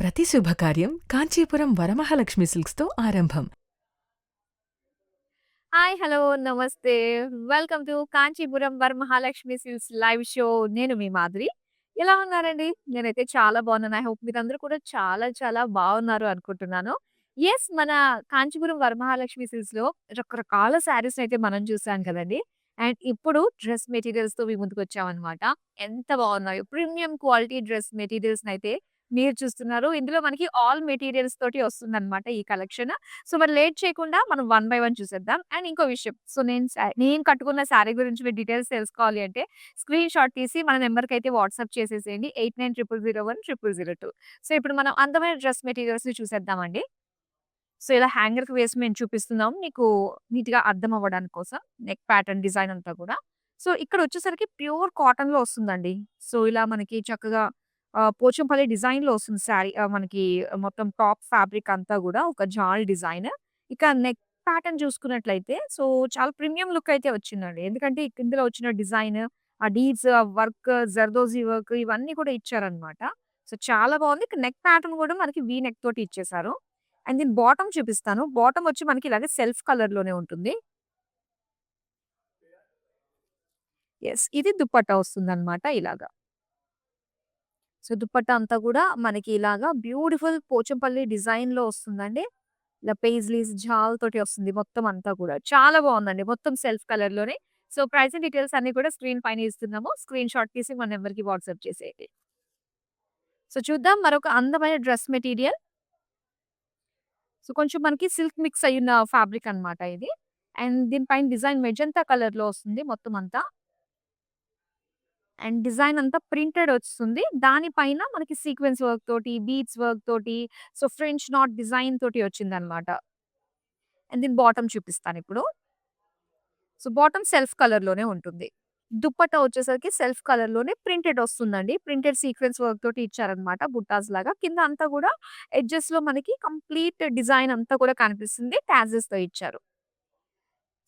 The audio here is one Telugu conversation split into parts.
ప్రతి శుభకార్యం కాంచీపురం వరమహాలక్ష్మి సిల్క్స్‌తో ఆరంభం. హాయ్! హలో! నమస్తే. Welcome to Kanchipuram Varamahalakshmi silks live show. నేను మీ మాధురి. ఎలా ఉన్నారండి? నేనైతే చాలా బాగున్నాను. ఐ హోప్ మీరందరూ కూడా చాలా చాలా బాగున్నారు అనుకుంటున్నాను. యెస్, మన కాంచీపురం వరమహాలక్ష్మి సిల్క్స్‌లో రకరకాల శారీస్‌నైతే మనం చూసాం కదండీ! అండ్ ఇప్పుడు డ్రెస్ మెటీరియల్స్‌తో మీ ముందుకొచ్చామనమాట. ఎంత బాగున్నాయో! ప్రీమియం క్వాలిటీ డ్రెస్ మెటీరియల్స్‌నైతే మీరు చూస్తున్నారు. ఇందులో మనకి ఆల్ మెటీరియల్స్ తోటి వస్తుందనమాట ఈ కలెక్షన్. సో, మరి లేట్ చేయకుండా మనం వన్ బై వన్ చూసేద్దాం. అండ్ ఇంకో విషయం. సో, నేను కట్టుకున్న శారీ గురించి మీరు డీటెయిల్స్ తెలుసుకోవాలి అంటే స్క్రీన్ షాట్ తీసి మన నంబర్‌కైతే వాట్సాప్ చేసేసేయండి. 8900010002. సో, ఇప్పుడు మనం అందమైన డ్రెస్ మెటీరియల్స్‌ని చూసేద్దామండి. సో, ఇలా హ్యాంగర్‌కి వేసి మేము చూపిస్తున్నాం. మీకు నీట్‌గా అర్థం అవ్వడానికి కోసం. నెక్ ప్యాటర్న్ డిజైన్ అంతా కూడా. సో, ఇక్కడొచ్చేసరికి ప్యూర్ కాటన్‌లో వస్తుందండి. సో, ఇలా మనకి చక్కగా పోచంపల్లి డిజైన్‌లో వస్తుంది శారీ. మనకి మొత్తం టాప్ ఫ్యాబ్రిక్ అంతా గూడా ఒక జాల్ డిజైన్. ఇక నెక్ ప్యాటర్న్ చూసుకున్నట్లయితే సో, చాలా ప్రీమియం లుక్ అయితే వచ్చిందండి. ఎందుకంటే ఇందులో వచ్చిన డిజైన్, ఆ డీడ్స్, ఆ వర్క్, జర్దోజీ వర్క్ ఇవన్నీ కూడా ఇచ్చారనమాట. సో, చాలా బావుంది. ఇక నెక్ ప్యాటర్న్ గూడా మనకి వి నెక్ తోటి ఇచ్చేసారు. అండ్ దీని బాటమ్ చూపిస్తాను. బాటమ్ వచ్చి మనకి ఇలాగే సెల్ఫ్ కలర్‌లోనే ఉంటుంది. యెస్. ఇది దుపట్టా వస్తుందన్నమాట ఇలాగా. సో, దుపట్టా అంతా గూడా మనకి ఇలాగా బ్యూటిఫుల్ పోచంపల్లి డిజైన్‌లో వస్తుందండి. ఇలా పెయిస్‌లీస్, జాల్ తోటి వస్తుంది మొత్తం అంతా కూడా. చాలా బావుందండి. మొత్తం సెల్ఫ్ కలర్‌లోనే. సో, ప్రైసింగ్ డీటెయిల్స్ అన్నీ కూడా స్క్రీన్ పైన ఇస్తున్నాము. స్క్రీన్ షాట్ తీసి మన నంబర్‌కి వాట్సాప్ చేసేయండి. సో, చూద్దాం మరొక అందమైన డ్రెస్ మెటీరియల్. సో, కొంచెం మనకి సిల్క్ మిక్స్ అయ్యున్న ఫ్యాబ్రిక్ అన్నమాట ఇది. అండ్ దీని పైన డిజైన్ మెజంతా కలర్‌లో వస్తుంది మొత్తం అంతా. అండ్ డిజైన్ అంతా ప్రింటెడ్ వస్తుంది. దాని పైన మనకి సీక్వెన్స్ వర్క్ తోటి, బీడ్స్ వర్క్ తోటి, సో, ఫ్రెంచ్ నాట్ డిజైన్ తోటి వచ్చిందన్నమాట. అండ్ దీని బాటమ్ చూపిస్తానిప్పుడు. సో, బాటమ్ సెల్ఫ్ కలర్‌లోనే ఉంటుంది. దుపట్టా వచ్చేసరికి సెల్ఫ్ కలర్‌లోనే ప్రింటెడ్ వస్తుందండి. ప్రింటెడ్ సీక్వెన్స్ వర్క్ తోటి ఇచ్చారన్నమాట బుట్టాస్ లాగా. కింద అంతా కూడా ఎడ్జెస్‌లో మనకి కంప్లీట్ డిజైన్ అంతా కూడా కనిపిస్తుంది. టాజెస్‌తో ఇచ్చారు.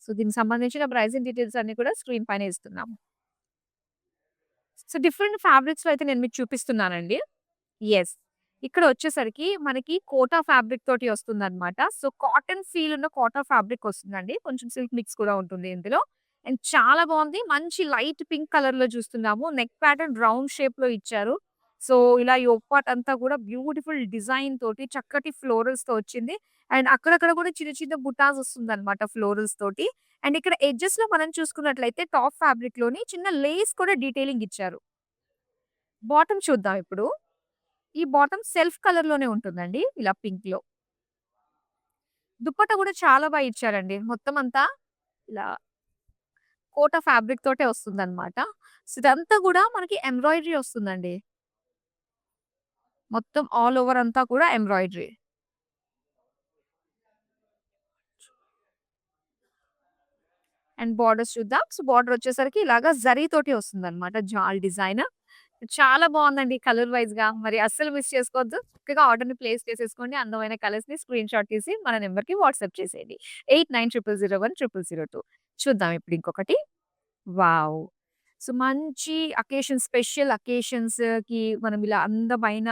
సో, దీనికి సంబంధించిన ప్రైసింగ్ డీటెయిల్స్ అన్నీ కూడా స్క్రీన్ పైన ఇస్తున్నాం. సో, డిఫరెంట్ ఫ్యాబ్రిక్స్‌లో అయితే నేను మీకు చూపిస్తున్నానండి. యెస్. ఇక్కడ వచ్చేసరికి మనకి కోటా ఫ్యాబ్రిక్ తోటి వస్తుందన్నమాట. సో, కాటన్ ఫీల్ ఉన్న కోటా ఫ్యాబ్రిక్ వస్తుందండి. కొంచెం సిల్క్ మిక్స్ కూడా ఉంటుంది ఇందులో. అండ్ చాలా బావుంది. మంచి లైట్ పింక్ కలర్‌లో చూస్తున్నాము. నెక్ ప్యాటర్న్ రౌండ్ షేప్‌లో ఇచ్చారు. సో, ఇలా యోక్ పార్ట్ అంతా కూడా బ్యూటిఫుల్ డిజైన్ తోటి చక్కటి ఫ్లోరల్స్‌తో వచ్చింది. అండ్ అక్కడక్కడ కూడా చిన్న చిన్న బుటాస్ వస్తుందన్నమాట ఫ్లోరల్స్ తోటి. అండ్ ఇక్కడ ఎడ్జెస్‌లో మనం చూసుకున్నట్లయితే టాప్ ఫ్యాబ్రిక్‌లోని చిన్న లేస్ కూడా డీటెయిలింగ్ ఇచ్చారు. బాటమ్ చూద్దాం ఇప్పుడు. ఈ బాటమ్ సెల్ఫ్ కలర్‌లోనే ఉంటుందండి. ఇలా పింక్‌లో. దుపట్టా గూడా చాలా బా ఇచ్చారండి. మొత్తం అంతా ఇలా కోటా ఫ్యాబ్రిక్ తోటే వస్తుందన్నమాట. సో, ఇదంతా గూడా మనకి ఎంబ్రాయిడరీ వస్తుందండి. మొత్తం ఆల్ ఓవర్ అంతా కూడా ఎంబ్రాయిడరీ. అండ్ బోర్డర్స్ చూద్దాం. సో, బోర్డర్ వచ్చేసరికి ఇలాగా జరీ తోటి వస్తుందన్నమాట. జాల్ డిజైన్. చాలా బావుందండి కలర్ వైస్‌గా. మరి అస్సలు మిస్ చేసుకోవద్దు. చక్కగా ఆర్డర్‌ని ప్లేస్ చేసేసుకోండి. అందమైన కలర్స్‌ని స్క్రీన్ షాట్ తీసి మన నంబర్‌కి వాట్సాప్ చేసేయండి. 8900010002. చూద్దాం ఇప్పుడు ఇంకొకటి. వావ్! సో, మంచి స్పెషల్ అకేషన్స్‌కి మనం ఇలా అందమైన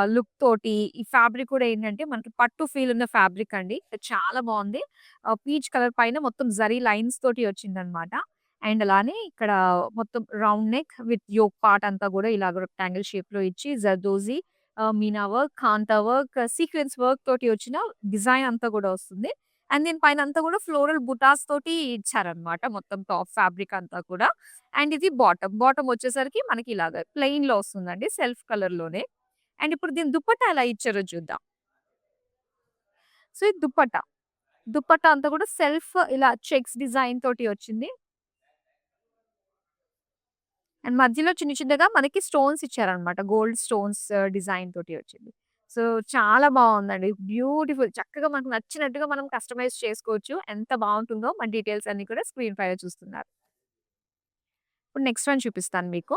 లుక్ తోటి ఈ ఫ్యాబ్రిక్ కూడా ఏంటంటే మనకి పట్టు ఫీల్ ఉన్న ఫ్యాబ్రిక్ అండి. చాలా బావుంది. పీచ్ కలర్ పైన మొత్తం జరీ లైన్స్ తోటి వచ్చిందనమాట. అండ్ అలానే ఇక్కడ మొత్తం round neck with yoke part అంతా కూడా ఇలాగ రెక్టాంగిల్ షేప్‌లో ఇచ్చి zardozi, meena work, kantha work, sequence work తోటి వచ్చిన డిజైన్ అంతా కూడా వస్తుంది. అండ్ దీని పైనంతా గూడా ఫ్లోరల్ బుటాస్ తోటి ఇచ్చారనమాట. మొత్తం టాప్ ఫ్యాబ్రిక్ అంతా కూడా. అండ్ ఇది బాటమ్. బాటమ్ వచ్చేసరికి మనకి ఇలాగ ప్లెయిన్‌లో వస్తుందండి. సెల్ఫ్ కలర్‌లోనే. అండ్ ఇప్పుడు దీని దుపట్టా ఎలా ఇచ్చారో చూద్దాం. సో, ఇది దుపట్టా. దుపట్టా అంతా కూడా సెల్ఫ్ ఇలా చెక్స్ డిజైన్ తోటి వచ్చింది. అండ్ మధ్యలో చిన్న చిన్నగా మనకి స్టోన్స్ ఇచ్చారనమాట. గోల్డ్ స్టోన్స్ డిజైన్ తోటి వచ్చింది. సో, చాలా బావుందండి. బ్యూటిఫుల్. చక్కగా మనకు నచ్చినట్టుగా మనం కస్టమైజ్ చేసుకోవచ్చు. ఎంత బావుంటుందో మన డీటెయిల్స్ అన్నీ కూడా స్క్రీన్ పైన చూస్తున్నారు. ఇప్పుడు నెక్స్ట్ వన్ చూపిస్తాను మీకు.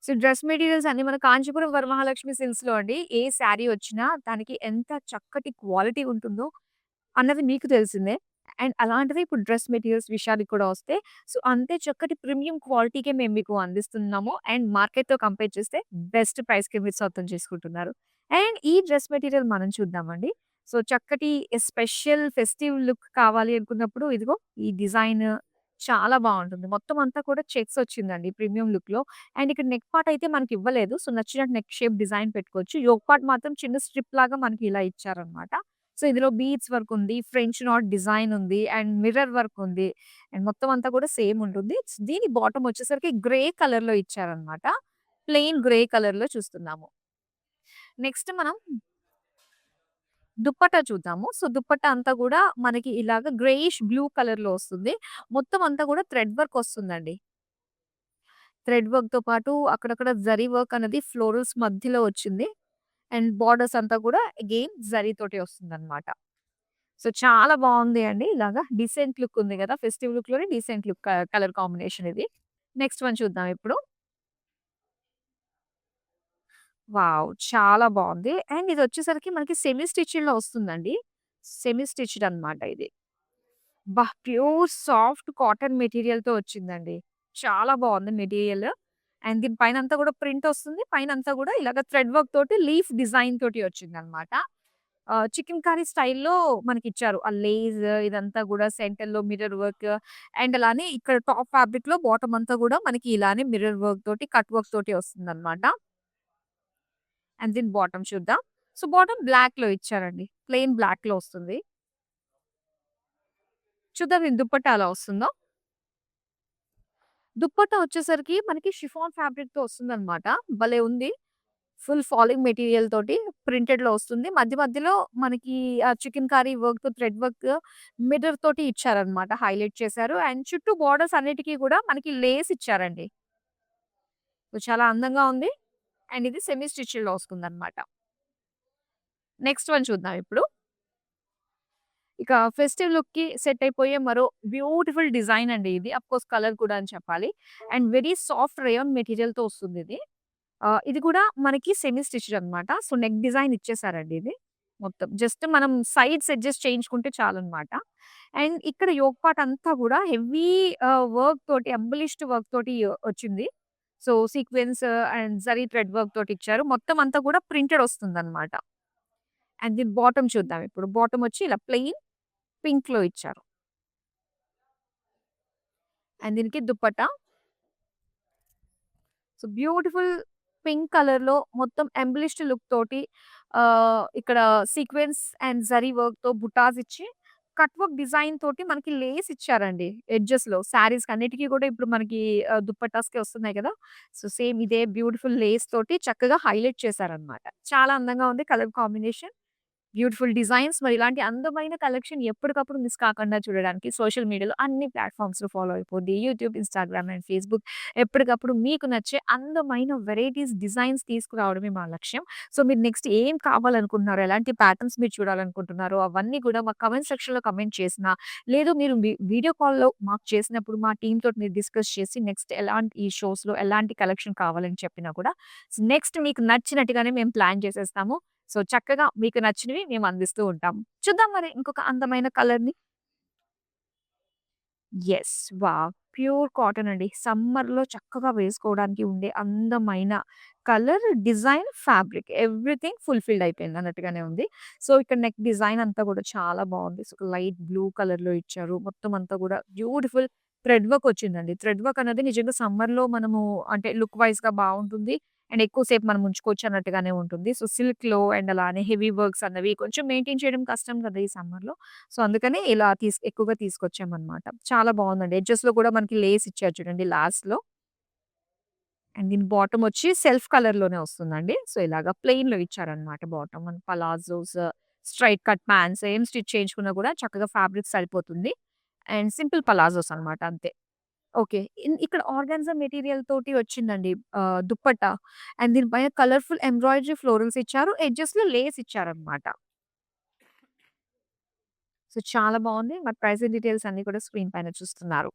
సో, డ్రెస్ మెటీరియల్స్ అన్నీ మన కాంచీపురం వరమహాలక్ష్మి సిల్క్స్‌లో అండి. ఏ శారీ వచ్చినా దానికి ఎంత చక్కటి క్వాలిటీ ఉంటుందో అన్నది మీకు తెలిసిందే. అండ్ అలాంటిది ఇప్పుడు డ్రెస్ మెటీరియల్స్ విషయానికి కూడా వస్తే, సో, అంతే చక్కటి ప్రీమియం క్వాలిటీకే మేము మీకు అందిస్తున్నాము. అండ్ మార్కెట్‌తో కంపేర్ చేస్తే బెస్ట్ ప్రైస్‌కి మీరు సొంతం చేసుకుంటున్నారు. అండ్ ఈ డ్రెస్ మెటీరియల్ మనం చూద్దామండి. సో, చక్కటి స్పెషల్ ఫెస్టివ్ లుక్ కావాలి అనుకున్నప్పుడు ఇదిగో ఈ డిజైన్ చాలా బావుంటుంది. మొత్తం అంతా కూడా చెక్స్ వచ్చిందండి ప్రీమియం లుక్‌లో. అండ్ ఇక్కడ నెక్ పార్ట్ అయితే మనకివ్వలేదు. సో, నచ్చినట్టు నెక్ షేప్ డిజైన్ పెట్టుకోవచ్చు. యోక్ పార్ట్ మాత్రం చిన్న స్ట్రిప్ లాగా మనకి ఇలా ఇచ్చారనమాట. సో, ఇందులో బీడ్స్ వర్క్ ఉంది. ఫ్రెంచ్ నాట్ డిజైన్ ఉంది. అండ్ మిర్రర్ వర్క్ ఉంది. అండ్ మొత్తం అంతా కూడా సేమ్ ఉంటుంది. దీని బాటమ్ వచ్చేసరికి గ్రే కలర్‌లో ఇచ్చారనమాట. ప్లెయిన్ గ్రే కలర్‌లో చూస్తున్నాము. నెక్స్ట్ మనం దుప్పట్టా చూద్దాము. సో, దుప్పట్టా అంతా గూడా మనకి ఇలాగ గ్రేయిష్ బ్లూ కలర్‌లో వస్తుంది. మొత్తం అంతా గూడా థ్రెడ్ వర్క్ వస్తుందండి. థ్రెడ్ వర్క్‌తో పాటు అక్కడక్కడ జరీ వర్క్ అనేది ఫ్లోరల్స్ మధ్యలో వచ్చింది. అండ్ బోర్డర్స్ అంతా కూడా అగైన్ జరీతోటి వస్తుందనమాట. సో, చాలా బావుంది అండి. ఇలాగా డీసెంట్ లుక్ ఉంది గదా! ఫెస్టివ్ లుక్‌లోనే డీసెంట్ లుక్ కలర్ కాంబినేషన్ ఇది. నెక్స్ట్ వన్ చూద్దాం ఇప్పుడు. వావ్! చాలా బావుంది. అండ్ ఇదొచ్చేసరికి మనకి సెమీ స్టిచ్డ్‌లో వస్తుందండి. సెమీ స్టిచ్డ్ అనమాట ఇది. ప్యూర్ సాఫ్ట్ కాటన్ మెటీరియల్‌తో వచ్చిందండి. చాలా బావుంది మెటీరియల్. అండ్ దీని పైనంతా గూడా ప్రింట్ ఒస్తుంది. పైనంతా గూడా ఇలాగ థ్రెడ్ వర్క్ తోటి లీఫ్ డిజైన్ తోటి వచ్చిందనమాట. చికెన్ కర్రీ స్టైల్‌లో మనకిచ్చారు. ఆ లేస్ ఇదంతా గూడా సెంటర్‌లో మిర్రర్ వర్క్ అండ్ అలానే ఇక్కడ టాప్ ఫ్యాబ్రిక్‌లో బాటమ్ అంతా గూడా మనకి ఇలానే మిర్రర్ వర్క్ తోటి, కట్ వర్క్ తోటి వస్తుందనమాట. అండ్ దీని బాటమ్ చూద్దాం. సో, బాటమ్ బ్లాక్‌లో ఇచ్చారండి. ప్లెయిన్ బ్లాక్‌లో వస్తుంది. చూద్దాం దీని దుపట్టా ఎలా వస్తుందో. దుప్పట్టా వచ్చేసరికి మనకి షిఫాన్ ఫ్యాబ్రిక్‌తో వస్తుందనమాట. భలే ఉంది. ఫుల్ ఫాలింగ్ మెటీరియల్ తోటి ప్రింటెడ్‌లో వస్తుంది. మధ్య మధ్యలో మనకి చికెన్ కర్రీ వర్క్‌తో థ్రెడ్ వర్క్ మిర్రర్ తోటి ఇచ్చారనమాట. హైలైట్ చేశారు. అండ్ చుట్టూ బోర్డర్స్ అన్నిటికి కూడా మనకి లేస్ ఇచ్చారండి. సో, చాలా అందంగా ఉంది. అండ్ ఇది సెమీ స్టిచ్డ్‌లో వస్తుందనమాట. నెక్స్ట్ వన్ చూద్దాం ఇప్పుడు. ఇక ఫెస్టివ్ లుక్‌కి సెట్ అయిపోయే మరో బ్యూటిఫుల్ డిజైన్ అండి ఇది. అఫ్‌కోర్స్ కలర్ కూడా అని చెప్పాలి. అండ్ వెరీ సాఫ్ట్ రేయాన్ మెటీరియల్‌తో వస్తుందిది. ఇది కూడా మనకి సెమీ స్టిచ్డ్ అనమాట. సో, నెక్ డిజైన్ ఇచ్చేసారండి ఇది. మొత్తం జస్ట్ మనం సైడ్స్ అడ్జస్ట్ చేయించుకుంటే చాలన్నమాట. అండ్ ఇక్కడ యోక్ పార్ట్ అంతా కూడా హెవీ వర్క్ తోటి ఎంబలిష్డ్ వర్క్ తోటి వచ్చింది. So, sequence and zari thread work తోటి ఇచ్చారు. మొత్తం అంతా కూడా ప్రింటెడ్ వస్తుందన్నమాట. అండ్ దీని బాటమ్ చూద్దాం ఇప్పుడు. బాటమ్ వచ్చి ఇలా ప్లెయిన్ పింక్‌లో ఇచ్చారు. అండ్ దీనికి దుపట్టా. సో, బ్యూటిఫుల్ పింక్ కలర్‌లో మొత్తం ఎంబలిష్డ్ లుక్ తోటి ఇక్కడ సీక్వెన్స్ అండ్ జరీ వర్క్‌తో బుటాస్ ఇచ్చి, కట్ వర్క్ డిజైన్ తోటి మనకి లేస్ ఇచ్చారండి ఎడ్జెస్‌లో. శారీస్‌కి అన్నిటికి కూడా ఇప్పుడు మనకి దుప్పట్టాస్‌కి వస్తున్నాయి కదా! సో, సేమ్ ఇదే బ్యూటిఫుల్ లేస్ తోటి చక్కగా హైలైట్ చేశారనమాట. చాలా అందంగా ఉంది కలర్ కాంబినేషన్. బ్యూటిఫుల్ డిజైన్స్ మరి ఇలాంటి అందమైన కలెక్షన్ ఎప్పటికప్పుడు మిస్ కాకుండా చూడడానికి సోషల్ మీడియాలో అన్ని ప్లాట్‌ఫార్మ్స్‌లో ఫాలో అయిపోద్ది. యూట్యూబ్, ఇన్‌స్టాగ్రామ్ అండ్ ఫేస్‌బుక్ ఎప్పటికప్పుడు మీకు నచ్చే అందమైన వెరైటీస్ డిజైన్స్ తీసుకురావడమే మా లక్ష్యం. సో, మీరు నెక్స్ట్ ఏం కావాలనుకుంటున్నారో, ఎలాంటి ప్యాటర్న్స్ మీరు చూడాలనుకుంటున్నారో అవన్నీ కూడా మా కామెంట్ సెక్షన్‌లో కామెంట్ చేసినా, లేదు మీరు వీడియో కాల్‌లో మాకు చేసినప్పుడు మా టీమ్ తోటి మీరు డిస్కస్ చేసి నెక్స్ట్ ఎలాంటి ఈ షోస్‌లో ఎలాంటి కలెక్షన్ కావాలని చెప్పినా కూడా నెక్స్ట్ మీకు నచ్చినట్టుగానే మేము ప్లాన్ చేసేస్తాము. సో, చక్కగా మీకు నచ్చినవి మేము అందిస్తూ ఉంటాం. చూద్దాం మరి ఇంకొక అందమైన కలర్‌ని. యెస్. వావ్! ప్యూర్ కాటన్ అండి. సమ్మర్‌లో చక్కగా వేసుకోవడానికి ఉండే అందమైన colour, design, fabric everything fulfilled అయిపోయింది అన్నట్టుగానే ఉంది. సో, ఇక్కడ నెక్ డిజైన్ అంతా కూడా చాలా బావుంది. సో, లైట్ బ్లూ కలర్‌లో ఇచ్చారు. మొత్తం అంతా కూడా బ్యూటిఫుల్ థ్రెడ్ వర్క్ వచ్చిందండి. థ్రెడ్ వర్క్ అనేది నిజంగా సమ్మర్‌లో మనము అంటే లుక్ వైస్‌గా బావుంటుంది. అండ్ ఎక్కువ సేపు మనం ఉంచుకోవచ్చు అన్నట్టుగానే ఉంటుంది. సో, సిల్క్‌లో అండ్ అలానే హెవీ వర్క్స్ అన్నవి కొంచెం మెయింటైన్ చేయడం కష్టం కదా! ఈ సమ్మర్‌లో. సో, అందుకనే ఇలా ఎక్కువగా తీసుకొచ్చామనమాట. చాలా బావుందండి. ఎడ్జెస్‌లో కూడా మనకి లేస్ ఇచ్చారు చూడండి లాస్ట్‌లో. అండ్ దీని బాటమ్ వచ్చి సెల్ఫ్ కలర్‌లోనే వస్తుందండి. సో, ఇలాగా ప్లెయిన్‌లో ఇచ్చారనమాట bottom. And palazzos, straight cut pants ఏం స్టిచ్ చేయించుకున్నా కూడా చక్కగా ఫ్యాబ్రిక్ సరిపోతుంది. అండ్ సింపుల్ పలాజోస్ అనమాట అంతే. ఓకే. ఇక్కడ ఆర్గాన్జా మెటీరియల్ తోటి వచ్చిందండి దుప్పట్టా. అండ్ దీని పైన కలర్‌ఫుల్ ఎంబ్రాయిడరీ ఫ్లోరల్స్ ఇచ్చారు. ఎడ్జెస్‌లో లేస్ ఇచ్చారనమాట. సో, చాలా బావుంది. మరి ప్రైసింగ్ డీటెయిల్స్ అన్నీ కూడా స్క్రీన్ పైన చూస్తున్నారు.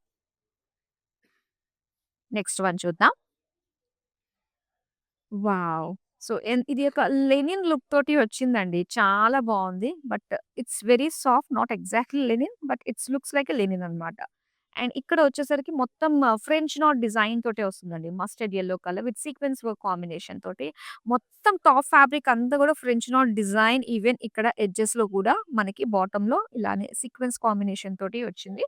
నెక్స్ట్ వన్ చూద్దాం. వావ్! సో, ఇది ఒక లెనిన్ లుక్ తోటి వచ్చిందండి. చాలా బావుంది. But it's very soft. Not exactly linen. But it's looks like a linen అన్నమాట. అండ్ ఇక్కడ వచ్చేసరికి మొత్తం ఫ్రెంచ్ నాట్ డిజైన్ తోటే వస్తుందండి. Mustard yellow colour with sequence work combination తోటి. మొత్తం టాప్ ఫ్యాబ్రిక్ అంతా కూడా ఫ్రెంచ్ నాట్ డిజైన్. ఈవెన్ ఇక్కడ ఎడ్జెస్‌లో కూడా మనకి బాటమ్‌లో ఇలానే సీక్వెన్స్ కాంబినేషన్ తోటి వచ్చింది.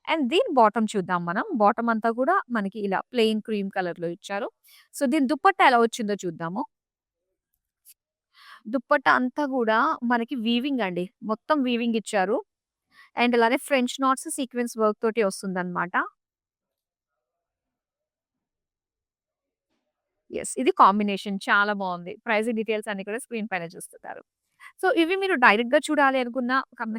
అండ్ దీని బాటమ్ చూద్దాం మనం. బాటమ్ అంతా కూడా మనకి ఇలా ప్లెయిన్ క్రీమ్ కలర్‌లో ఇచ్చారు. సో, దీని దుపట్టా ఎలా వచ్చిందో చూద్దాము. దుప్పట్టా అంతా గూడా మనకి వీవింగ్ అండి. మొత్తం వీవింగ్ ఇచ్చారు. అండ్ అలానే ఫ్రెంచ్ నాట్స్ సీక్వెన్స్ వర్క్ తోటి వస్తుందన్నమాట. యెస్. ఇది కాంబినేషన్ చాలా బావుంది. ప్రైజింగ్ డీటెయిల్స్ అన్ని కూడా స్క్రీన్ పైన చూస్తున్నారు. సో, ఇవి మీరు డైరెక్ట్‌గా చూడాలి అనుకున్న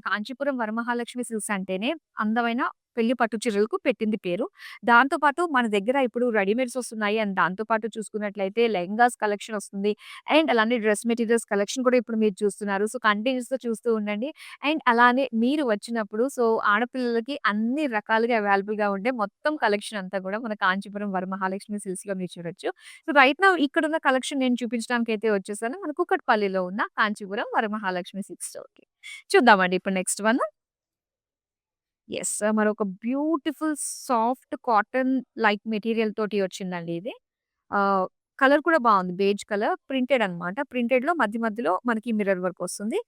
కాంచీపురం వరమహాలక్ష్మి సిల్క్స్ అంటేనే అందమైన పెళ్లి పట్టు చీరలకు పెట్టింది పేరు. దాంతో పాటు మన దగ్గర ఇప్పుడు రెడీమేడ్స్ వస్తున్నాయి. అండ్ దాంతో పాటు చూసుకున్నట్లయితే లెహెంగాస్ కలెక్షన్ వస్తుంది. అండ్ అలానే డ్రెస్ మెటీరియల్స్ కలెక్షన్ కూడా ఇప్పుడు మీరు చూస్తున్నారు. సో, కంటిన్యూస్‌గా చూస్తూ ఉండండి. అండ్ అలానే మీరు వచ్చినప్పుడు సో, ఆడపిల్లలకి అన్ని రకాలుగా అవైలబుల్‌గా ఉండే మొత్తం కలెక్షన్ అంతా కూడా మన కాంచీపురం వరమహాలక్ష్మి సిల్క్స్‌లో మీరు చూడొచ్చు. సో, రైట్ నౌ ఇక్కడున్న కలెక్షన్ నేను చూపించడానికైతే వచ్చేసాను. మన కూకట్పల్లిలో ఉన్న కాంచీపురం వరమహాలక్ష్మి సిల్క్ స్టోర్‌కి. చూద్దామండి ఇప్పుడు నెక్స్ట్ వన్. యెస్. మరొక beautiful soft cotton like material తోటి వచ్చిందండి ఇది. ఆహ్, కలర్ కూడా బావుంది. బేజ్ కలర్ ప్రింటెడ్ అన్నమాట. ప్రింటెడ్‌లో మధ్య మధ్యలో మనకి మిర్రర్ వర్క్ వస్తుంది.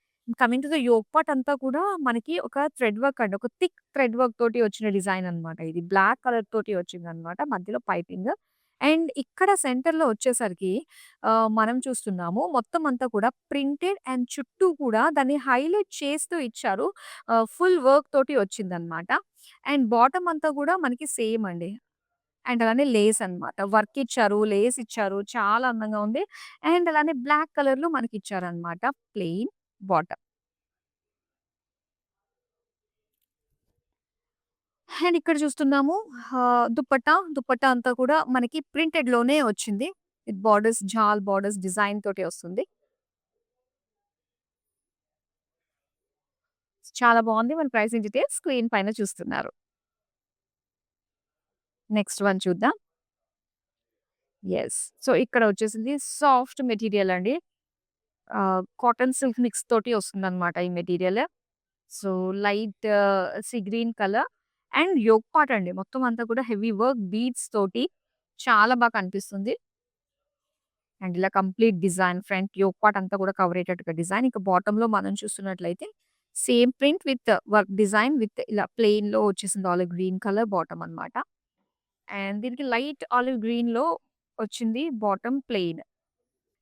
Coming to the yoke part అంతా కూడా మనకి ఒక థ్రెడ్ వర్క్ అండి. ఒక థిక్ థ్రెడ్ వర్క్ తోటి వచ్చిన డిజైన్ అన్నమాట ఇది. బ్లాక్ కలర్ తోటి వచ్చిందన్నమాట. మధ్యలో పైపింగ్. అండ్ ఇక్కడ సెంటర్‌లో వచ్చేసరికి మనం చూస్తున్నాము. మొత్తం అంతా కూడా ప్రింటెడ్ అండ్ చుట్టూ కూడా దాన్ని హైలైట్ చేస్తూ ఇచ్చారు. ఫుల్ వర్క్ తోటి వచ్చిందన్నమాట. అండ్ బాటమ్ అంతా కూడా మనకి సేమ్ అండి. అండ్ అలానే లేస్ అన్నమాట. వర్క్ ఇచ్చారు, లేస్ ఇచ్చారు. చాలా అందంగా ఉంది. అండ్ అలానే బ్లాక్ కలర్‌లో మనకిచ్చారన్నమాట. Plain bottom. అండ్ ఇక్కడ చూస్తున్నాము దుపట్టా. దుపట్టా అంతా కూడా మనకి ప్రింటెడ్‌లోనే వచ్చింది. విత్ బోర్డర్స్, జాల్ బోర్డర్స్ డిజైన్ తోటి వస్తుంది. చాలా బావుంది. మన ప్రైసింగ్ డీటెయిల్స్ స్క్రీన్ పైన చూస్తున్నారు. నెక్స్ట్ వన్ చూద్దాం. యెస్. సో, ఇక్కడ వచ్చేసింది సాఫ్ట్ మెటీరియల్ అండి. కాటన్ సిల్క్ మిక్స్ తోటి వస్తుందన్నమాట ఈ material. So, light sea green colour and yoke part అండి. మొత్తం అంతా కూడా హెవీ వర్క్ బీడ్స్ తోటి చాలా బాగా కనిపిస్తుంది. అండ్ ఇలా complete design front yoke part అంతా కూడా కవర్ అయ్యేటట్టుగా డిజైన్. ఇక బాటమ్‌లో మనం చూస్తున్నట్లయితే same print with work design with ఇలా ప్లెయిన్‌లో వచ్చేసింది ఆలివ్ గ్రీన్ కలర్ బాటమ్ అన్నమాట. అండ్ దీనికి లైట్ ఆలివ్ గ్రీన్‌లో వచ్చింది బాటమ్ ప్లెయిన్.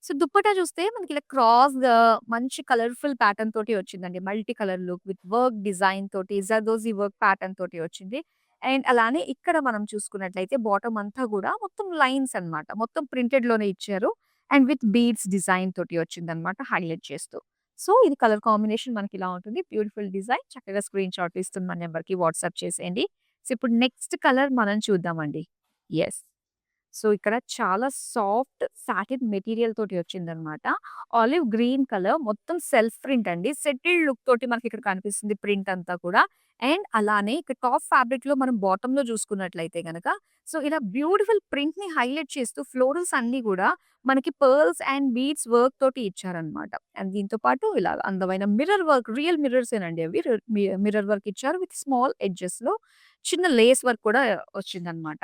సో, దుప్పట్టా చూస్తే మనకి ఇలా మంచి కలర్‌ఫుల్ ప్యాటర్న్ తోటి వచ్చిందండి. Multi colour look with work design తోటి జర్దోజీ వర్క్ ప్యాటర్న్ తోటి వచ్చింది. అండ్ అలానే ఇక్కడ మనం చూసుకున్నట్లయితే బాటమ్ అంతా గూడా మొత్తం లైన్స్ అన్నమాట. మొత్తం ప్రింటెడ్‌లోనే ఇచ్చారు. అండ్ విత్ బీడ్స్ డిజైన్ తోటి వచ్చిందన్నమాట హైలైట్ చేస్తూ. సో, ఇది కలర్ కాంబినేషన్ మనకిలా ఉంటుంది. Beautiful design. చక్కగా స్క్రీన్ షాట్ ఇస్తున్న నంబర్‌కి వాట్సాప్ చేసేయండి. సో, ఇప్పుడు నెక్స్ట్ కలర్ మనం చూద్దామండి. యెస్. సో, ఇక్కడ చాలా సాఫ్ట్ సాటిన్ మెటీరియల్ తోటి వచ్చిందనమాట. ఆలివ్ గ్రీన్ కలర్ మొత్తం సెల్ఫ్ ప్రింట్ అండి. సెటిల్డ్ లుక్ తోటి మనకిక్కడ కనిపిస్తుంది ప్రింట్ అంతా కూడా. అండ్ అలానే ఇక్కడ టాప్ ఫ్యాబ్రిక్‌లో మనం బాటమ్‌లో చూసుకున్నట్లయితే గనక, సో, ఇలా బ్యూటిఫుల్ ప్రింట్‌ని హైలైట్ చేస్తూ ఫ్లోరల్స్ అన్నీ గూడా మనకి పర్ల్స్ అండ్ బీడ్స్ వర్క్ తోటి ఇచ్చారనమాట. అండ్ దీంతో పాటు ఇలా అందమైన మిర్రర్ వర్క్ రియల్ మిర్రర్సేనండి అవి. మిర్రర్ వర్క్ ఇచ్చారు విత్ స్మాల్ ఎడ్జెస్‌లో చిన్న లేస్ వర్క్ కూడా వచ్చిందనమాట.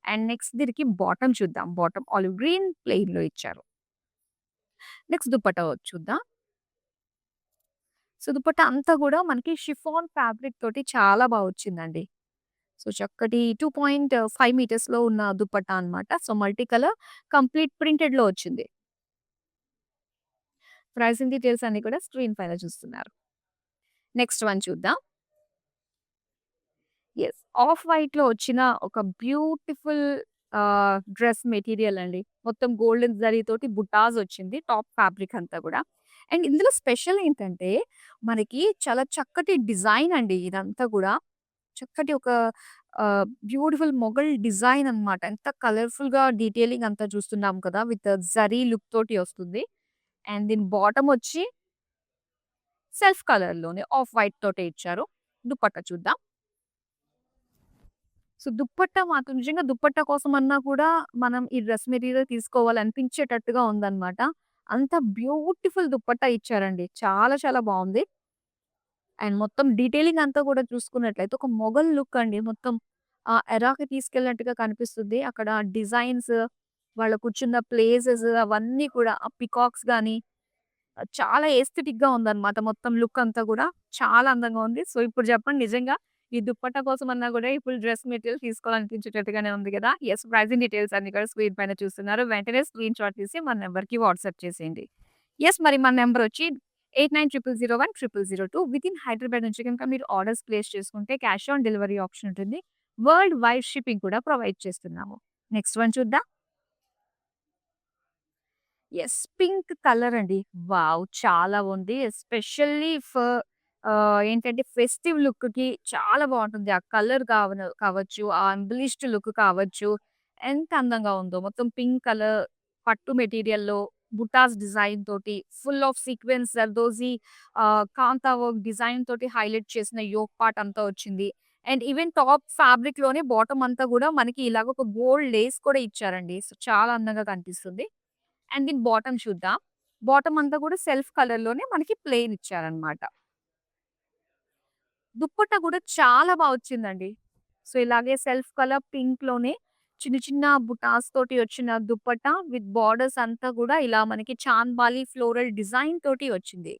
అండ్ నెక్స్ట్ దీనికి బాటమ్ చూద్దాం. బాటమ్ ఆలివ్ గ్రీన్ ప్లెయిన్‌లో ఇచ్చారు. నెక్స్ట్ దుపట్టా చూద్దాం. సో, దుపట్టా అంతా గూడా మనకి షిఫాన్ ఫ్యాబ్రిక్ తోటి చాలా బా వచ్చిందండి. సో, చక్కటి 2.5 మీటర్స్‌లో ఉన్న దుపట్టా అన్నమాట. సో, మల్టీ కలర్ కంప్లీట్ ప్రింటెడ్‌లో వచ్చింది. ప్రైసింగ్ డీటెయిల్స్ అన్నీ కూడా స్క్రీన్ పైన చూస్తున్నారు. నెక్స్ట్ వన్ చూద్దాం. యెస్. ఆఫ్ వైట్‌లో వచ్చిన ఒక బ్యూటిఫుల్ డ్రెస్ మెటీరియల్ అండి. మొత్తం గోల్డెన్ జరీతోటి బుటాస్ వచ్చింది. టాప్ ఫ్యాబ్రిక్ అంతా గూడా. అండ్ ఇందులో స్పెషల్ ఏంటంటే, మనకి చాలా చక్కటి డిజైన్ అండి ఇదంతా గూడా. చక్కటి ఒక బ్యూటిఫుల్ మొగల్ డిజైన్ అన్నమాట. ఎంత కలర్‌ఫుల్‌గా డీటెయిలింగ్ అంతా చూస్తున్నాం కదా! విత్ జరీ లుక్ తోటి వస్తుంది. అండ్ దీని బాటమ్ వచ్చి సెల్ఫ్ కలర్‌లోనే ఆఫ్ వైట్ తోటే ఇచ్చారు. దుపట్టా చూద్దాం. సో, దుప్పట్టా మాత్రం నిజంగా దుప్పట్టా కోసమన్నా కూడా మనం ఈ డ్రెస్ మెటీరియల్ తీసుకోవాలనిపించేటట్టుగా ఉందన్నమాట. అంత బ్యూటిఫుల్ దుపట్టా ఇచ్చారండి. చాలా చాలా బావుంది. అండ్ మొత్తం డీటెయిలింగ్ అంతా కూడా చూసుకున్నట్లయితే ఒక మొఘల్ లుక్ అండి. మొత్తం ఎరాకి తీసుకెళ్ళినట్టుగా కనిపిస్తుంది. అక్కడ డిజైన్స్, వాళ్ళు కూర్చున్న ప్లేసెస్ అవన్నీ కూడా ఆ పికాక్స్ గాని చాలా ఎస్థెటిక్‌గా ఉందన్నమాట. మొత్తం లుక్ అంతా గూడా చాలా అందంగా ఉంది. సో, ఇప్పుడు చెప్పండి నిజంగా ఈ దుప్పట్టా కోసమన్నా గూడా ఇప్పుడు డ్రెస్ మెటీరియల్ తీసుకోవాలనిపించేటట్టుగానే ఉంది గదా! యెస్. ప్రైజింగ్ డీటెయిల్స్ అన్నీ కూడా స్క్రీన్ పైన చూస్తున్నారు. వెంటనే స్క్రీన్‌షాట్ తీసి మన నంబర్‌కి వాట్సాప్ చేసేయండి. యెస్. మరి మన నంబరొచ్చి 8900010002 వితిన్ హైదరాబాద్ నుంచి గనుక మీరు ఆర్డర్స్ ప్లేస్ చేసుకుంటే క్యాష్ ఆన్ డెలివరీ ఆప్షన్ ఉంటుంది. వరల్డ్ వైడ్ షిప్పింగ్ కూడా ప్రొవైడ్ చేస్తున్నాము. నెక్స్ట్ వన్ చూద్దాం. యెస్. పింక్ కలర్ అండి. వావ్! చాలా బావుంది. ఎస్పెషల్లీ ఏంటంటే ఫెస్టివ్ లుక్‌కి చాలా బావుంటుంది. ఆ కలర్ కావచ్చు, ఆ ఎంబెలిష్డ్ లుక్ కావచ్చు. ఎంత అందంగా ఉందో. మొత్తం పింక్ కలర్ పట్టు మెటీరియల్‌లో బుటాస్ డిజైన్ తోటి full of sequence zardozi kantha work design తోటి హైలైట్ చేసిన యోక్ పార్ట్ అంతా వచ్చింది. అండ్ ఈవెన్ టాప్ ఫ్యాబ్రిక్‌లోనే బాటమ్ అంతా గూడా మనకి ఇలాగ ఒక గోల్డ్ లేస్ కూడా ఇచ్చారండి. సో, చాలా అందంగా కనిపిస్తుంది. అండ్ దీని బాటమ్ చూద్దాం. బాటమ్ అంతా కూడా సెల్ఫ్ కలర్‌లోనే మనకి ప్లెయిన్ ఇచ్చారనమాట. దుప్పట్టా కూడా చాలా బా వచ్చిందండి. సో, ఇలాగే సెల్ఫ్ కలర్ పింక్‌లోనే చిన్న చిన్న బుటాస్ తోటి వచ్చిన దుప్పట్టా విత్ బోర్డర్స్ అంతా కూడా ఇలా మనకి చాంద్ బాలి ఫ్లోరల్ డిజైన్ తోటి వచ్చింది.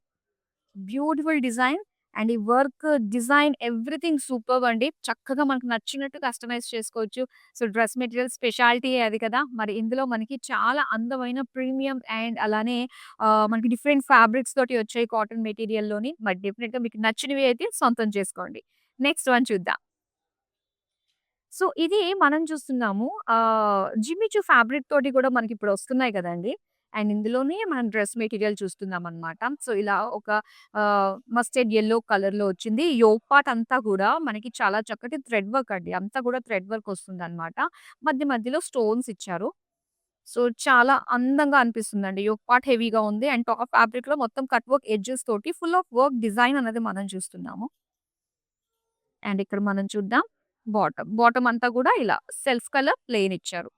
బ్యూటిఫుల్ డిజైన్ అండ్ ఈ వర్క్, డిజైన్ ఎవ్రీథింగ్ సూపర్బ్ అండి. చక్కగా మనకు నచ్చినట్టు కస్టమైజ్ చేసుకోవచ్చు. సో, డ్రెస్ మెటీరియల్ స్పెషాలిటీయే అది కదా! మరి ఇందులో మనకి చాలా అందమైన ప్రీమియం అండ్ అలానే మనకి డిఫరెంట్ ఫ్యాబ్రిక్స్ తోటి వచ్చాయి కాటన్ మెటీరియల్‌లోని. మరి డెఫినిట్‌గా మీకు నచ్చినవి అయితే సొంతం చేసుకోండి. నెక్స్ట్ వన్ చూద్దాం. సో, ఇది మనం చూస్తున్నాము. జిమ్మిచూ ఫ్యాబ్రిక్ తోటి కూడా మనకిప్పుడు వస్తున్నాయి గదండీ! అండ్ ఇందులోనే మనం డ్రెస్ మెటీరియల్ చూస్తున్నామనమాట. సో, ఇలా ఒక మస్టర్డ్ యెల్లో కలర్‌లో వచ్చింది. యోక్ పార్ట్ అంతా గూడా మనకి చాలా చక్కటి థ్రెడ్ వర్క్ అండి. అంతా గూడా థ్రెడ్ వర్క్ వస్తుందనమాట. మధ్య మధ్యలో స్టోన్స్ ఇచ్చారు. సో, చాలా అందంగా అనిపిస్తుందండి. యోక్ పార్ట్ హెవీగా ఉంది. అండ్ టాప్ ఫ్యాబ్రిక్‌లో మొత్తం కట్ వర్క్ ఎడ్జెస్ తోటి ఫుల్ ఆఫ్ వర్క్ డిజైన్ అనేది మనం చూస్తున్నాము. అండ్ ఇక్కడ మనం చూద్దాం బాటమ్. బాటమ్ అంతా గూడా ఇలా సెల్ఫ్ కలర్ ప్లెయిన్ ఇచ్చారు.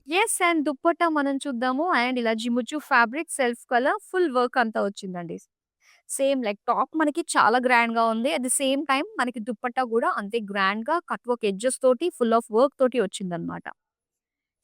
యెస్. అండ్ దుప్పట్టా మనం చూద్దాము. అండ్ ఇలా jimmy choo fabric self colour full work అంతా వచ్చిందండి. సేమ్ లైక్ టాప్ మనకి చాలా గ్రాండ్‌గా ఉంది. అట్ ది సేమ్ టైమ్ మనకి దుప్పట్టా గూడా అంతే గ్రాండ్‌గా కట్ వర్క్ ఎడ్జెస్ తోటి ఫుల్ ఆఫ్ వర్క్ తోటి వచ్చిందన్నమాట.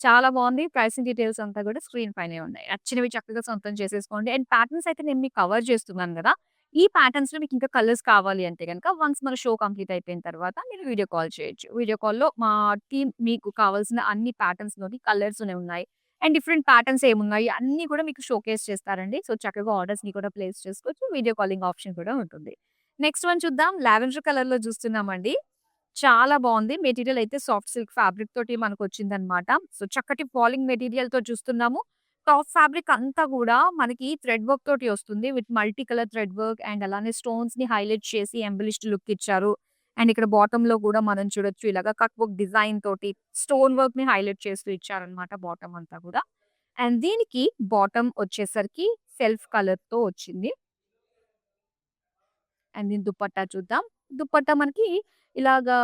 చాలా బావుంది. ప్రైసింగ్ డీటెయిల్స్ అంతా కూడా స్క్రీన్ పైనే ఉన్నాయి. నచ్చినవి చక్కగా సొంతం చేసేసుకోండి. అండ్ ప్యాటర్న్స్ అయితే నేను మీకు కవర్ చేస్తున్నాను గదా! ఈ ప్యాటర్న్స్‌లో మీకు ఇంకా కలర్స్ కావాలి అంటే గనక వన్స్ మన షో కంప్లీట్ అయిపోయిన తర్వాత మీరు వీడియో కాల్ చేయొచ్చు. వీడియో కాల్‌లో మా టీమ్ మీకు కావాల్సిన అన్ని ప్యాటర్న్స్‌లోని కలర్స్‌లోనే ఉన్నాయి. అండ్ డిఫరెంట్ ప్యాటర్న్స్ ఏమున్నాయి అన్నీ కూడా మీకు షోకేస్ చేస్తారండి. సో, చక్కగా ఆర్డర్స్‌ని కూడా ప్లేస్ చేసుకోవచ్చు. వీడియో కాలింగ్ ఆప్షన్ కూడా ఉంటుంది. నెక్స్ట్ వన్ చూద్దాం. లావెండర్ కలర్‌లో చూస్తున్నామండి. చాలా బావుంది. మెటీరియల్ అయితే సాఫ్ట్ సిల్క్ ఫ్యాబ్రిక్ తోటి మనకొచ్చిందనమాట. సో, చక్కటి ఫాలింగ్ మెటీరియల్‌తో చూస్తున్నాము. టాప్ ఫ్యాబ్రిక్ అంతా గూడా మనకి థ్రెడ్ వర్క్ తోటి వస్తుంది. With multi colour thread work and అలానే స్టోన్స్‌ని హైలైట్ చేసి ఎంబెలిష్డ్ లుక్ ఇచ్చారు. అండ్ ఇక్కడ బాటమ్‌లో గూడా మనం చూడొచ్చు ఇలాగా కట్ వర్క్ డిజైన్ తోటి స్టోన్ వర్క్‌ని హైలైట్ చేస్తూ ఇచ్చారనమాట బాటమ్ అంతా గూడా. అండ్ దీనికి బాటమ్ వచ్చేసరికి సెల్ఫ్ కలర్‌తో వచ్చింది. అండ్ దీని దుపట్టా చూద్దాం. దుపట్టా మనకి ఇలాగా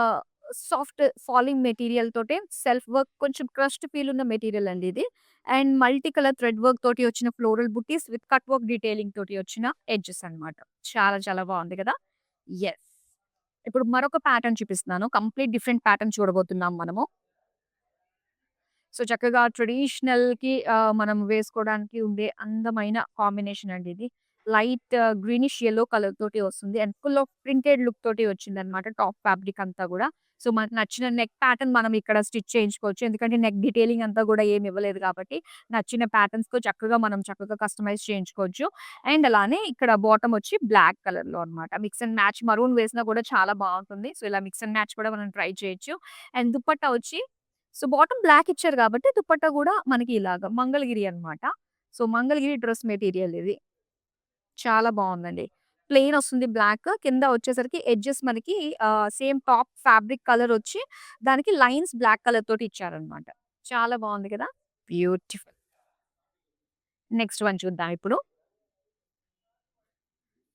సాఫ్ట్ ఫాలింగ్ మెటీరియల్ తోటే సెల్ఫ్ వర్క్ కొంచెం క్రష్డ్ ఫీల్ ఉన్న మెటీరియల్ అండి ఇది. And multi colour thread work తోటి వచ్చిన ఫ్లోరల్ బుట్టీస్ విత్ కట్ వర్క్ డీటెయిలింగ్ తోటి వచ్చిన ఎడ్జెస్ అన్నమాట. చాలా చాలా బావుంది కదా! యెస్. ఇప్పుడు మరొక ప్యాటర్న్ చూపిస్తున్నాను. కంప్లీట్ డిఫరెంట్ ప్యాటర్న్ చూడబోతున్నాం మనము. సో, చక్కగా ట్రెడిషనల్‌కి మనం వేసుకోవడానికి ఉండే అందమైన కాంబినేషన్ అండి ఇది. లైట్ గ్రీనిష్ యెల్లో కలర్ తోటి వస్తుంది. And full of printed look తోటి వచ్చిందనమాట టాప్ ఫ్యాబ్రిక్ అంతా గూడా. సో, మనకు నచ్చిన నెక్ ప్యాటర్న్ మనం ఇక్కడ స్టిచ్ చేయించుకోవచ్చు. ఎందుకంటే నెక్ డీటెయిలింగ్ అంతా గూడా ఏమి ఇవ్వలేదు కాబట్టి, నచ్చిన ప్యాటర్న్స్‌తో చక్కగా కస్టమైజ్ చేయించుకోవచ్చు. అండ్ అలానే ఇక్కడ బాటమ్ వచ్చి బ్లాక్ కలర్‌లో అనమాట. మిక్స్ అండ్ మ్యాచ్ మరూన్ వేసినా కూడా చాలా బావుంటుంది. సో, ఇలా మిక్స్ అండ్ మ్యాచ్ కూడా మనం ట్రై చేయొచ్చు. అండ్ దుపట్టా వచ్చి సో, బాటమ్ బ్లాక్ ఇచ్చారు గాబట్టి, దుపట్టా గూడా మనకి ఇలాగ మంగళగిరి అన్నమాట. సో, మంగళగిరి డ్రెస్ మెటీరియల్ ఇది. చాలా బావుందండి. ప్లెయిన్ ఒస్తుంది బ్లాక్. కింద వచ్చేసరికి ఎడ్జెస్ మనకి సేమ్ టాప్ ఫ్యాబ్రిక్ కలర్ ఒచ్చి, దానికి లైన్స్ బ్లాక్ కలర్ తోటి ఇచ్చారన్నమాట. చాలా బావుంది కదా! బ్యూటిఫుల్. నెక్స్ట్ వన్ చూద్దాం ఇప్పుడు.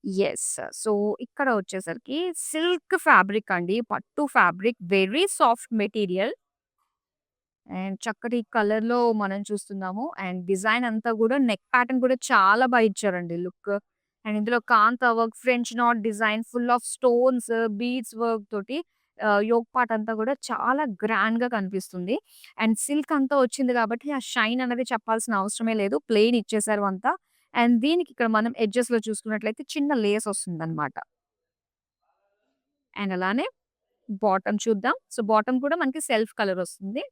యెస్. సో, ఇక్కడ వచ్చేసరికి సిల్క్ ఫ్యాబ్రిక్ అండి. పట్టు fabric very soft material. And చక్కటి కలర్‌లో మనం చూస్తున్నాము. అండ్ డిజైన్ అంతా గూడా నెక్ ప్యాటర్న్ కూడా చాలా ఇచ్చారండి లుక్. అండ్ ఇందులో kantha work, French knot design, full of stones, beads work తోటి యోక్ పార్ట్ అంతా గూడా చాలా గ్రాండ్‌గా కనిపిస్తుంది. అండ్ సిల్క్ అంతా వచ్చింది కాబట్టి ఆ షైన్ అనేది చెప్పాల్సిన అవసరమే లేదు. ప్లెయిన్ ఇచ్చేసారు అంతా. అండ్ దీనికి ఇక్కడ మనం ఎడ్జెస్‌లో చూసుకున్నట్లయితే చిన్న లేస్ వస్తుందన్నమాట. అండ్ అలానే బాటమ్ చూద్దాం. సో, బాటమ్ కూడా మనకి సెల్ఫ్ కలర్ వస్తుంది.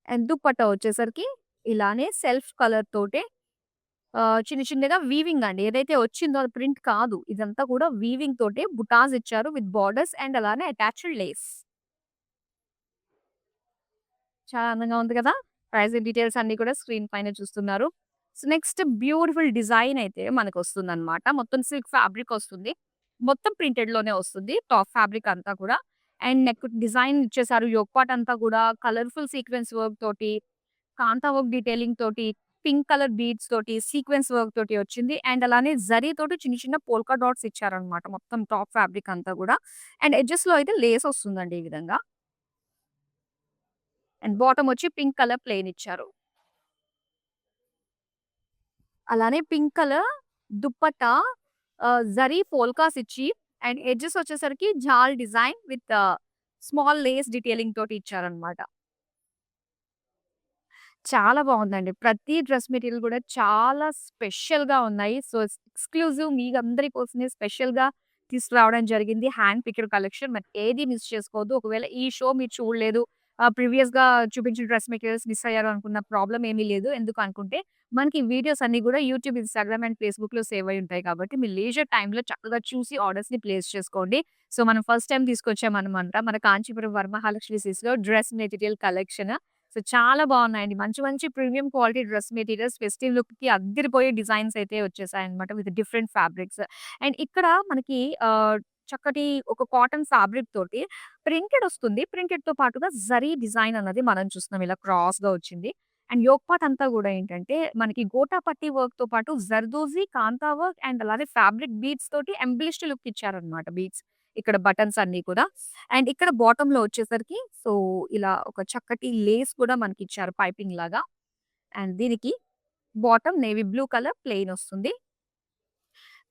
అండ్ దుపట్టా వచ్చేసరికి ఇలానే సెల్ఫ్ కలర్ తోటే చిన్న చిన్నగా వీవింగ్ అండి. ఏదైతే వచ్చిందో అది ప్రింట్ కాదు. ఇదంతా కూడా వీవింగ్ తోటే బుటాస్ ఇచ్చారు విత్ బోర్డర్స్ అండ్ అలానే అటాచ్డ్ లేస్. చాలా అందంగా ఉంది కదా! ప్రైస్ డీటెయిల్స్ అన్నీ కూడా స్క్రీన్ పైన చూస్తున్నారు. సో, నెక్స్ట్ బ్యూటిఫుల్ డిజైన్ అయితే మనకొస్తుందన్నమాట. మొత్తం సిల్క్ ఫ్యాబ్రిక్ వస్తుంది. మొత్తం ప్రింటెడ్‌లోనే వస్తుంది. టాప్ ఫ్యాబ్రిక్ అంతా కూడా. అండ్ నెక్ డిజైన్ ఇచ్చేసారు. యోక్ పార్ట్ అంతా కూడా కలర్‌ఫుల్ సీక్వెన్స్ వర్క్ తోటి, కాంతా వర్క్ డీటెయిలింగ్ తోటి, పింక్ కలర్ బీడ్స్ తోటి, సీక్వెన్స్ వర్క్ తోటి వచ్చింది. అండ్ అలానే జరీ తోటి చిన్న చిన్న పోల్కా డాట్స్ ఇచ్చారన్నమాట. మొత్తం టాప్ ఫ్యాబ్రిక్ అంతా కూడా. అండ్ ఎడ్జెస్‌లో అయితే లేస్ వస్తుందండి ఈ విధంగా. అండ్ బాటమ్ వచ్చి పింక్ కలర్ ప్లెయిన్ ఇచ్చారు. అలానే pink colour dupatta zari polkas ఇచ్చి అండ్ ఎడ్జెస్ వచ్చేసరికి jaal design with small lace detailing తోటి ఇచ్చారన్నమాట. చాలా బావుందండి. ప్రతి డ్రెస్ మెటీరియల్ గూడా చాలా స్పెషల్‌గా ఉన్నాయి. సో, ఎక్స్‌క్లూజివ్ మీకందరి కోసమే స్పెషల్‌గా తీసుకురావడం జరిగింది. Hand picked collection. మరి ఏది మిస్ చేసుకోవద్దు. ఒకవేళ ఈ షో మీరు చూడలేదు, ప్రీవియస్‌గా చూపించిన డ్రెస్ మెటీరియల్స్ మిస్ అయ్యారు అనుకున్న ప్రాబ్లమ్ ఏమీ లేదు. ఎందుకు అనుకుంటే మనకి వీడియోస్ అన్నీ గూడా యూట్యూబ్, ఇన్‌స్టాగ్రామ్ అండ్ ఫేస్‌బుక్‌లో సేవ్ అయ్యి ఉంటాయి కాబట్టి మీరు లీజర్ టైమ్‌లో చక్కగా చూసి ఆర్డర్స్‌ని ప్లేస్ చేసుకోండి. సో, మనం ఫస్ట్ టైమ్ తీసుకొచ్చామనమాట మన కాంచీపురం వరమహాలక్ష్మి సిల్క్స్‌లో డ్రెస్ మెటీరియల్ కలెక్షన్. సో, చాలా బావున్నాయండి. మంచి మంచి premium quality dress materials festive లుక్‌కి అద్దిరిపోయే డిజైన్స్ అయితే వచ్చేసాయన్నమాట విత్ డిఫరెంట్ ఫ్యాబ్రిక్స్. అండ్ ఇక్కడ మనకి చక్కటి ఒక కాటన్ ఫ్యాబ్రిక్ తోటి ప్రింటెడ్ వస్తుంది. ప్రింటెడ్‌తో పాటుగా జరీ డిజైన్ అన్నది మనం చూస్తున్నాం. ఇలా క్రాస్‌గా వచ్చింది. అండ్ యోక్ పార్ట్ అంతా గూడా ఏంటంటే మనకి గోటా పట్టి వర్క్‌తో పాటు జర్దోజీ, కాంతా వర్క్ అండ్ అలానే ఫ్యాబ్రిక్ బీడ్స్ తోటి ఎంబెలిష్డ్ లుక్ ఇచ్చారన్నమాట బీడ్స్. ఇక్కడ బటన్స్ అన్నీ కూడా. అండ్ ఇక్కడ బాటమ్‌లో వచ్చేసరికి సో, ఇలా ఒక చక్కటి లేస్ కూడా మనకిచ్చారు పైపింగ్ లాగా. అండ్ దీనికి bottom navy blue colour plain వస్తుంది.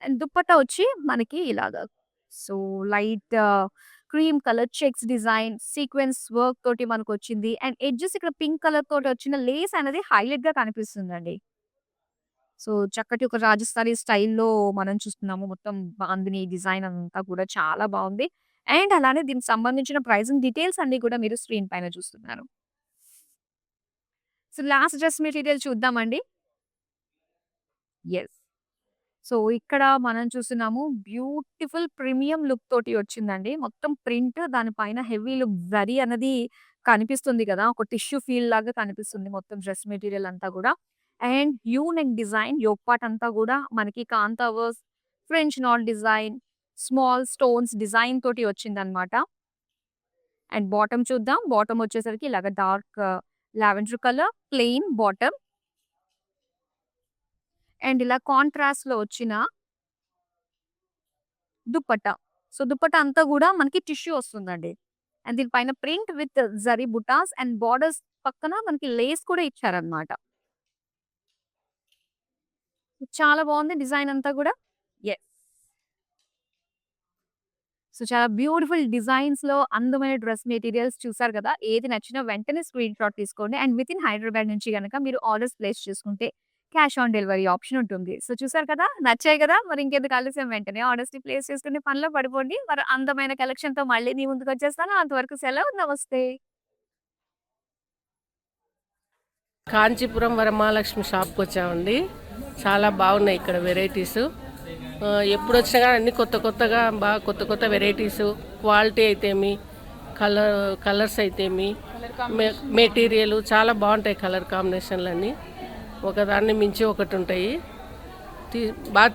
అండ్ దుపట్టా వచ్చి మనకి ఇలాగా so, light cream colour checks design sequence work తోటి మనకొచ్చింది. అండ్ ఎడ్జెస్ ఇక్కడ పింక్ కలర్ తోటి వచ్చిన లేస్ అనేది హైలైట్‌గా కనిపిస్తుందండి. సో, చక్కటి ఒక రాజస్థానీ స్టైల్‌లో మనం చూస్తున్నాము. మొత్తం బాందిని డిజైన్ అంతా కూడా చాలా బావుంది. అండ్ అలానే దీనికి సంబంధించిన ప్రైజింగ్ డీటెయిల్స్ అన్నీ కూడా మీరు స్క్రీన్ పైన చూస్తున్నారు. సో, లాస్ట్ డ్రెస్ మెటీరియల్ చూద్దామండి. యెస్. సో, ఇక్కడ మనం చూస్తున్నాము బ్యూటిఫుల్ ప్రీమియం లుక్ తోటి వచ్చిందండి. మొత్తం ప్రింట్ దాని పైన హెవీ లుక్ జరీ అన్నది కనిపిస్తుంది కదా! ఒక టిష్యూ ఫీల్ లాగా కనిపిస్తుంది మొత్తం డ్రెస్ మెటీరియల్ అంతా గూడా. And U neck design yoke part అంతా గూడా మనకి kantha work, French knot design, small stones design తోటి వచ్చిందన్నమాట. అండ్ బాటమ్ చూద్దాం. బాటమ్ వచ్చేసరికి ఇలాగ dark lavender colour plain bottom. And ఇలా కాంట్రాస్ట్‌లో వచ్చిన దుపట్టా. సో, దుపట్టా అంతా గూడా మనకి టిష్యూ వస్తుందండి. అండ్ దీని పైన ప్రింట్ విత్ జరీ బుటాస్ అండ్ బోర్డర్స్ పక్కన మనకి లేస్ కూడా ఇచ్చారన్నమాట. చాలా బావుంది డిజైన్ అంతా గూడా. యెస్. సో, చాలా బ్యూటిఫుల్ డిజైన్స్‌లో అందమైన డ్రెస్ మెటీరియల్స్ చూసారు గదా! ఏది నచ్చినా వెంటనే స్క్రీన్ షాట్ తీసుకోండి. అండ్ వితిన్ హైదరాబాద్ నుంచి గనక మీరు ఆర్డర్స్ ప్లేస్ చేసుకుంటే క్యాష్ ఆన్ డెలివరీ ఆప్షన్ ఉంటుంది. సో, చూసారు కదా! నచ్చాయి గదా! మరి ఇంకెందుకు ఆలస్యం వెంటనే ఆర్డర్స్‌ని ప్లేస్ చేసుకుని పనిలో పడిపోండి. మరి అందమైన కలెక్షన్‌తో మళ్ళీ మీ ముందుకొచ్చేస్తాను. అంతవరకు సెలవు. నమస్తే. కాంచీపురం వరమహాలక్ష్మి షాప్‌కొచ్చామండి. చాలా బాగున్నాయి ఇక్కడ వెరైటీసు. ఎప్పుడొచ్చినా గాని అన్నీ కొత్త కొత్తగా కొత్త కొత్త వెరైటీసు, క్వాలిటీ అయితేమి, కలర్స్ అయితేమి, మెటీరియల్ చాలా బాగుంటాయి కలర్ కాంబినేషన్‌లన్నీ. ఒకదాన్ని మించి ఒకటుంటాయి.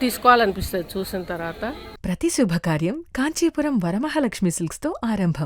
తీసుకోవాలనిపిస్తది చూసిన తర్వాత. ప్రతి శుభకార్యం కాంచీపురం వరమహాలక్ష్మి సిల్క్స్‌తో ఆరంభం.